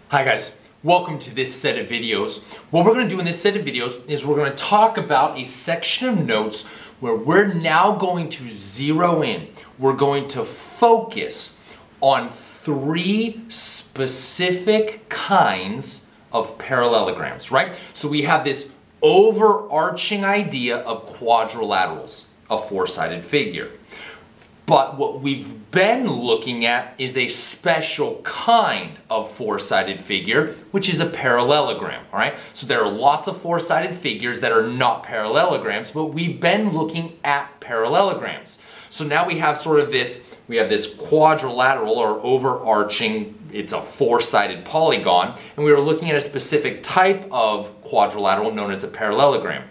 Hi guys, welcome to this set of videos. What we're going to do in this set of videos is we're going to talk about a section of notes where we're now going to zero in. We're going to focus on three specific kinds of parallelograms, right? So we have this overarching idea of quadrilaterals, a four-sided figure. But what we've been looking at is a special kind of four-sided figure, which is a parallelogram, all right? So there are lots of four-sided figures that are not parallelograms, but we've been looking at parallelograms. So now we have sort of this, we have this quadrilateral or overarching, it's a four-sided polygon, and we were looking at a specific type of quadrilateral known as a parallelogram.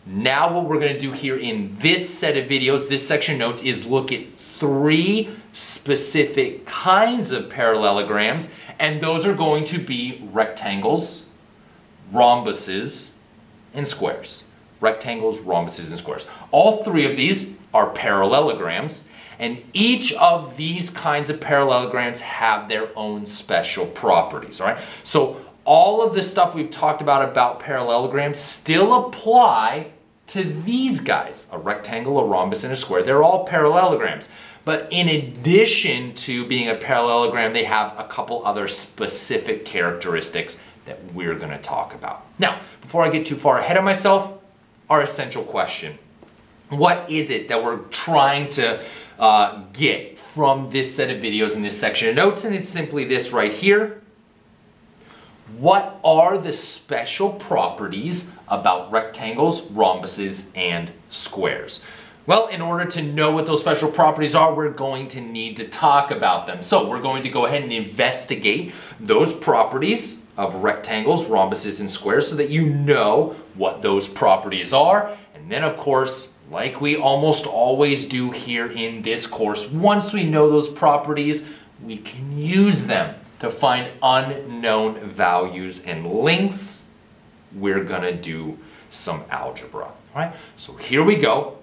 Now what we're going to do here in this set of videos, this section notes, is look at three specific kinds of parallelograms, and those are going to be rectangles, rhombuses, and squares. Rectangles, rhombuses, and squares. All three of these are parallelograms, and each of these kinds of parallelograms have their own special properties, all right? So all of the stuff we've talked about parallelograms still apply to these guys, a rectangle, a rhombus, and a square. They're all parallelograms. But in addition to being a parallelogram, they have a couple other specific characteristics that we're going to talk about. Now, before I get too far ahead of myself, our essential question. What is it that we're trying to get from this set of videos in this section of notes? And it's simply this right here. What are the special properties about rectangles, rhombuses, and squares? Well, in order to know what those special properties are, we're going to need to talk about them. So we're going to go ahead and investigate those properties of rectangles, rhombuses, and squares so that you know what those properties are. And then, of course, like we almost always do here in this course, once we know those properties, we can use them to find unknown values and lengths. We're going to do some algebra. All right? So here we go.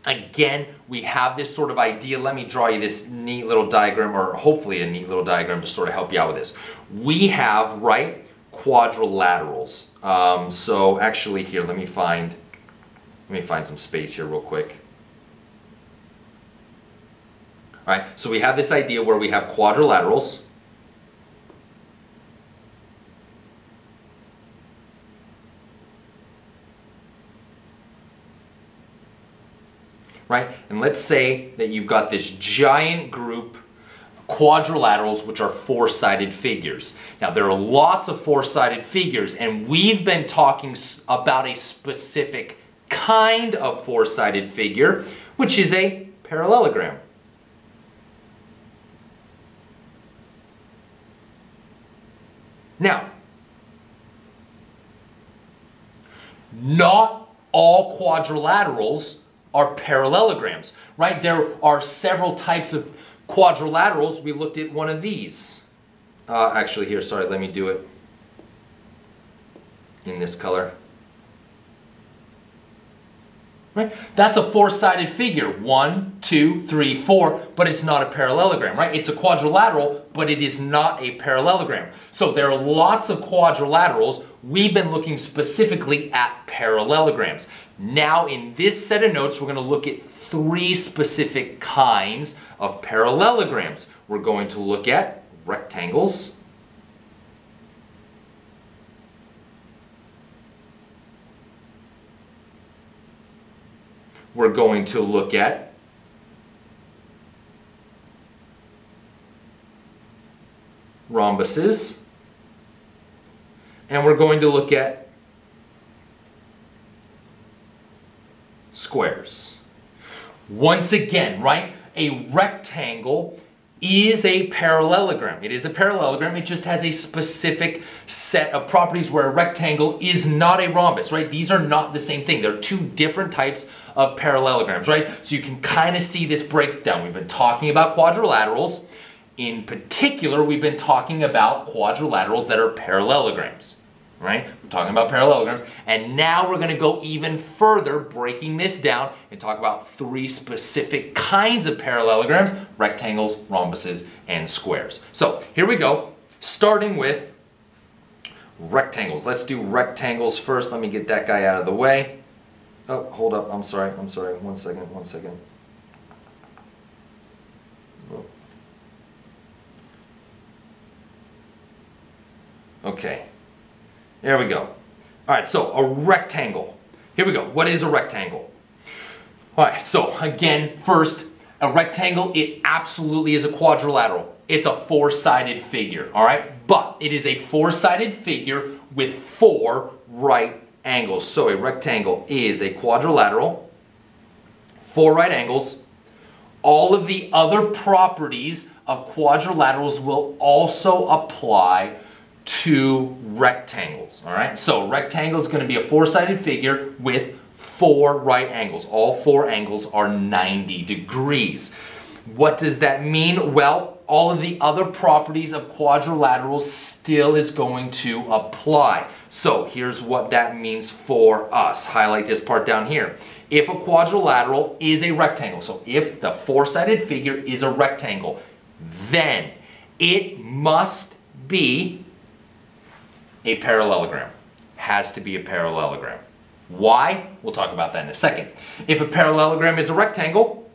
Again, we have this sort of idea. Let me draw you this neat little diagram, or hopefully a neat little diagram to sort of help you out with this. We have, right, quadrilaterals. So actually here, let me find some space here real quick. All right, so we have this idea where we have quadrilaterals. Right? And let's say that you've got this giant group quadrilaterals, which are four-sided figures. Now, there are lots of four-sided figures, and we've been talking about a specific kind of four-sided figure, which is a parallelogram. Now, not all quadrilaterals are parallelograms, right? There are several types of quadrilaterals. We looked at one of these. Actually here, sorry, let me do it in this color. Right? That's a four-sided figure. 1, 2, 3, 4, but it's not a parallelogram, right? It's a quadrilateral, but it is not a parallelogram. So there are lots of quadrilaterals. We've been looking specifically at parallelograms. Now in this set of notes, we're going to look at three specific kinds of parallelograms. We're going to look at rectangles, we're going to look at rhombuses, and we're going to look at squares. Once again, right, a rectangle is a parallelogram. It is a parallelogram. It just has a specific set of properties where a rectangle is not a rhombus, right? These are not the same thing. They're two different types of parallelograms, right? So you can kind of see this breakdown. We've been talking about quadrilaterals. In particular, we've been talking about quadrilaterals that are parallelograms, right? We're talking about parallelograms, and now we're going to go even further, breaking this down and talk about three specific kinds of parallelograms: rectangles, rhombuses, and squares. So here we go, starting with Rectangles. Let's do rectangles first. Let me get that guy out of the way. Oh, hold up. I'm sorry. One second. Oh. Okay. There we go. All right, so a rectangle. Here we go. What is a rectangle? All right, so again, first, a rectangle, it absolutely is a quadrilateral. It's a four-sided figure, all right? But it is a four-sided figure with four right angles. So a rectangle is a quadrilateral, four right angles. All of the other properties of quadrilaterals will also apply to rectangles, all right? So rectangle is going to be a four-sided figure with four right angles. All four angles are 90 degrees. What does that mean? Well, all of the other properties of quadrilaterals still is going to apply. So here's what that means for us. Highlight this part down here. If a quadrilateral is a rectangle, so if the four-sided figure is a rectangle, then it must be a parallelogram. Has to be a parallelogram. Why? We'll talk about that in a second. If a parallelogram is a rectangle,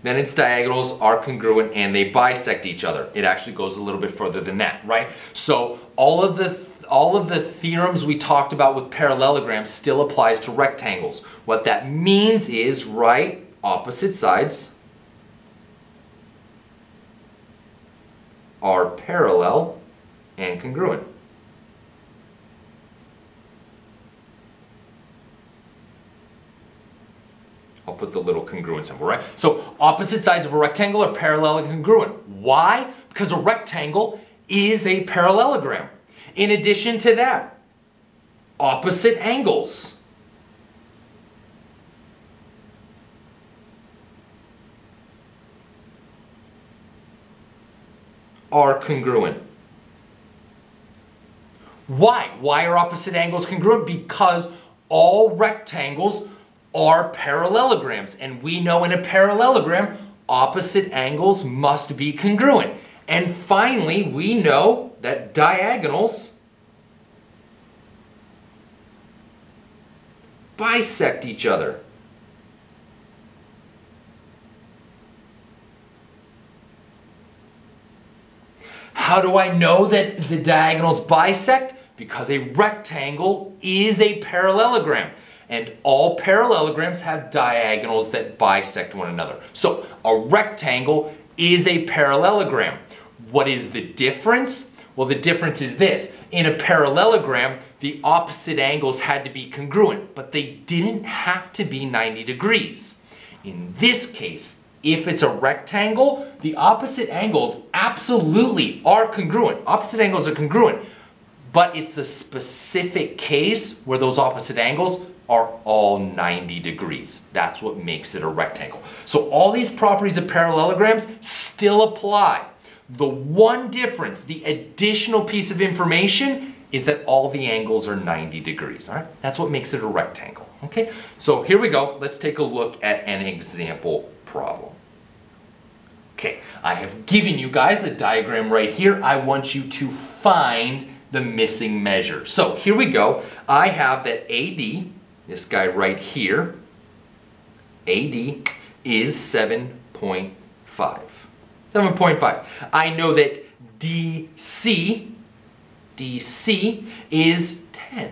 then its diagonals are congruent and they bisect each other. It actually goes a little bit further than that, right? So all of the theorems we talked about with parallelograms still applies to rectangles. What that means is, right, opposite sides are parallel and congruent. I'll put the little congruent symbol, right? So opposite sides of a rectangle are parallel and congruent. Why? Because a rectangle is a parallelogram. In addition to that, opposite angles are congruent. Why? Why are opposite angles congruent? Because all rectangles are parallelograms, and we know in a parallelogram opposite angles must be congruent. And finally, we know that diagonals bisect each other. How do I know that the diagonals bisect? Because a rectangle is a parallelogram. And all parallelograms have diagonals that bisect one another. So a rectangle is a parallelogram. What is the difference? Well, the difference is this. In a parallelogram, the opposite angles had to be congruent, but they didn't have to be 90 degrees. In this case, if it's a rectangle, the opposite angles absolutely are congruent. Opposite angles are congruent, but it's the specific case where those opposite angles are all 90 degrees. That's what makes it a rectangle. So all these properties of parallelograms still apply. The one difference, the additional piece of information, is that all the angles are 90 degrees. All right? That's what makes it a rectangle. Okay? So here we go. Let's take a look at an example problem. Okay, I have given you guys a diagram right here. I want you to find the missing measure. So here we go. I have that AD, this guy right here, AD is 7.5. 7.5. I know that DC is 10.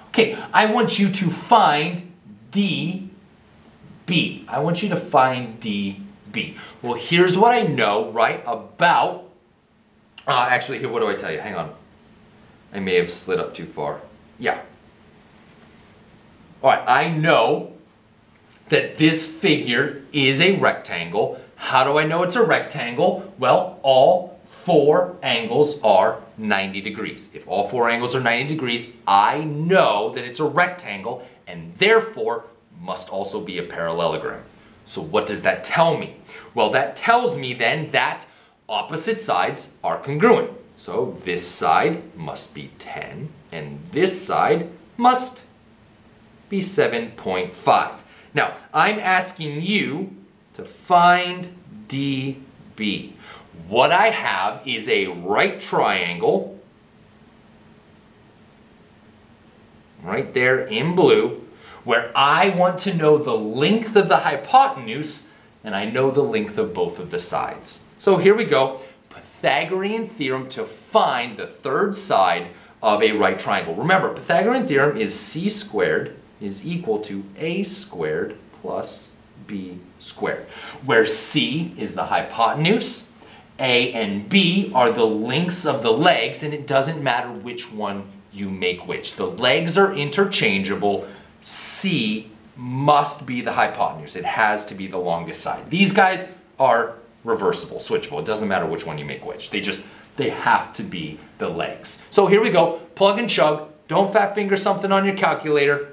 Okay, I want you to find DB. I want you to find DB. Well, here's what I know, right, about, actually, here, what do I tell you? Hang on. I may have slid up too far. Yeah. All right, I know that this figure is a rectangle. How do I know it's a rectangle? Well, all four angles are 90 degrees. If all four angles are 90 degrees, I know that it's a rectangle and therefore must also be a parallelogram. So what does that tell me? Well, that tells me then that opposite sides are congruent. So this side must be 10 and this side must be 7.5. Now, I'm asking you to find DB. What I have is a right triangle right there in blue, where I want to know the length of the hypotenuse, and I know the length of both of the sides. So here we go, Pythagorean theorem to find the third side of a right triangle. Remember, Pythagorean theorem is c squared is equal to a squared plus b squared, where c is the hypotenuse, a and b are the lengths of the legs, and it doesn't matter which one you make which. The legs are interchangeable. C must be the hypotenuse. It has to be the longest side. These guys are reversible, switchable. It doesn't matter which one you make which. They have to be the legs. So here we go, plug and chug. Don't fat finger something on your calculator,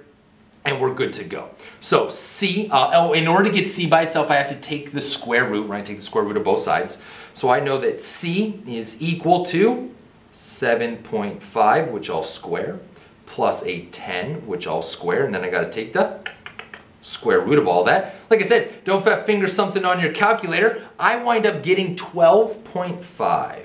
and we're good to go. So C, in order to get C by itself, I have to take the square root, right? Take the square root of both sides. So I know that C is equal to 7.5, which I'll square, plus a 10, which I'll square, and then I gotta take the square root of all that. Like I said, don't fat finger something on your calculator. I wind up getting 12.5.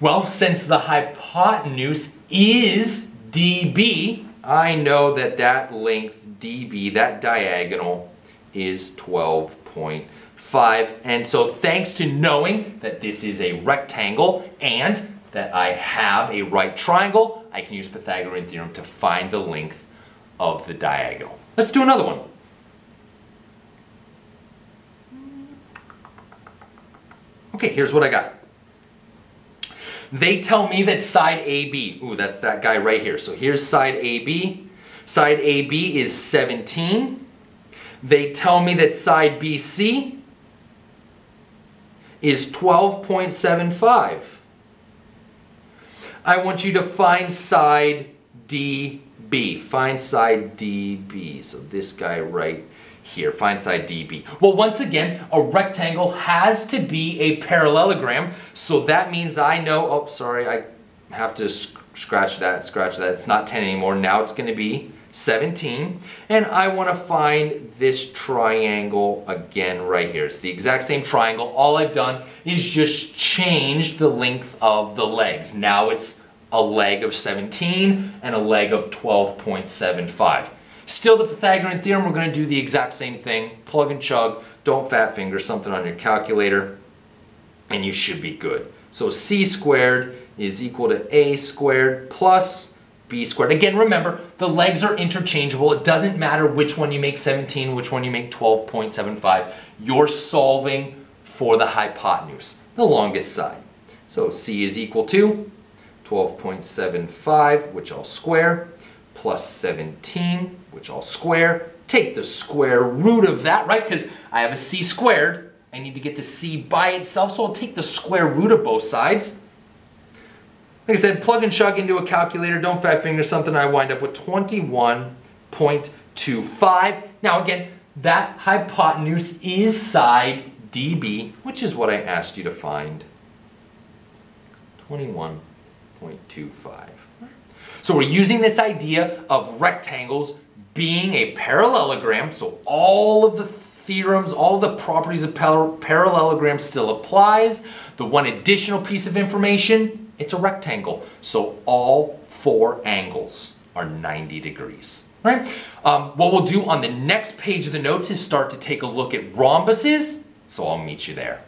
Well, since the hypotenuse is dB, I know that that length dB, that diagonal, is 12.5. And so thanks to knowing that this is a rectangle and that I have a right triangle, I can use Pythagorean theorem to find the length of the diagonal. Let's do another one. Okay, here's what I got. They tell me that side AB, ooh, that's that guy right here. So here's side AB. Side AB is 17. They tell me that side BC is 12.75. I want you to find side DB. Find side DB. So this guy right here. Find side DB. Well, once again, a rectangle has to be a parallelogram. So that means I know, oh, sorry, I have to scratch that. It's not 10 anymore. Now it's going to be 17. And I want to find this triangle again right here. It's the exact same triangle. All I've done is just change the length of the legs. Now it's a leg of 17 and a leg of 12.75. Still the Pythagorean theorem, we're going to do the exact same thing. Plug and chug, don't fat finger something on your calculator, and you should be good. So c squared is equal to a squared plus b squared. Again, remember, the legs are interchangeable. It doesn't matter which one you make 17, which one you make 12.75. You're solving for the hypotenuse, the longest side. So c is equal to 12.75, which I'll square, plus 17, which I'll square. Take the square root of that, right? Because I have a c squared. I need to get the c by itself, so I'll take the square root of both sides. Like I said, plug and chug into a calculator. Don't fat finger something. I wind up with 21.25. Now again, that hypotenuse is side DB, which is what I asked you to find. 21.25. So we're using this idea of rectangles being a parallelogram, so all of the theorems, all the properties of parallelogram still applies. The one additional piece of information, it's a rectangle, so all four angles are 90 degrees. Right? What we'll do on the next page of the notes is start to take a look at rhombuses, so I'll meet you there.